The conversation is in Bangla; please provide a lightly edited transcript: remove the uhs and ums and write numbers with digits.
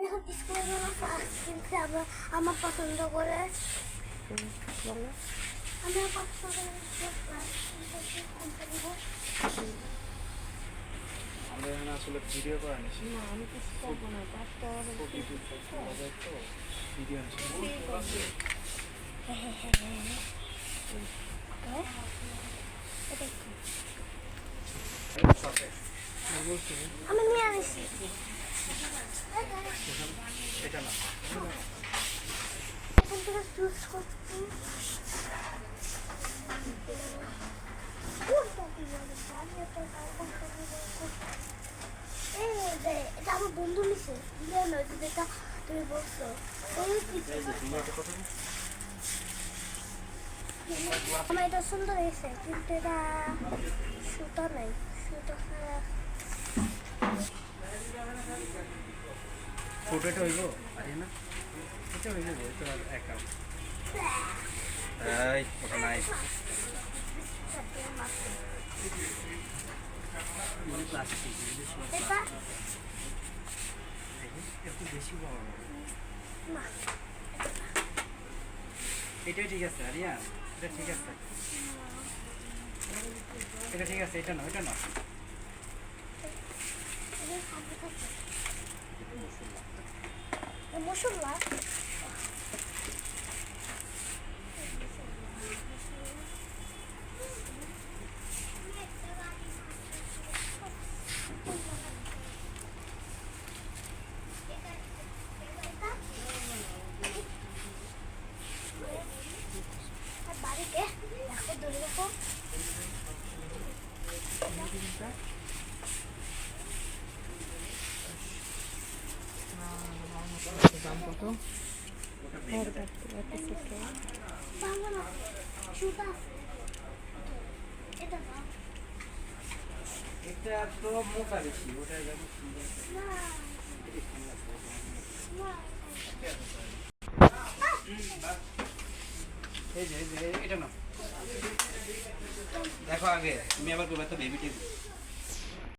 এখন স্কুলে যাবো আইসক্রিম খাবো আমার পছন্দ করে বলো আমার পছন্দ করে আমরা এখানে আসলে ভিডিও করা নিছি না আমি কিছু করবো না পাঁচটা ভিডিও আছে আমি নিয়ে আসছি এটা না এখন থেকে চুজ করছি এটা আমার বন্ধু নিছে যেটা তুমি বলছো আমার এটা সুন্দর হয়েছে কিন্তু এটা সুতো নাই সুতো ছাড়া ফটোটা হইব আরে না এটা হইব এটা একা এই এটা নাই প্লাস্টিক এটা একটু বেশি বড় না এটাই ঠিক আছে আরিয়া এটা ঠিক আছে এটা ঠিক আছে এটা না এটা না মশলা বাড়িতে দেখো দূরে দেখো দাম কত ভালো না সুতা এটা না এটা তো মোটা বেশি ওটা যাবে সুন্দর না না এই যে এটা না দেখো আগে তুমি আবার করবে তো বেবি টিভি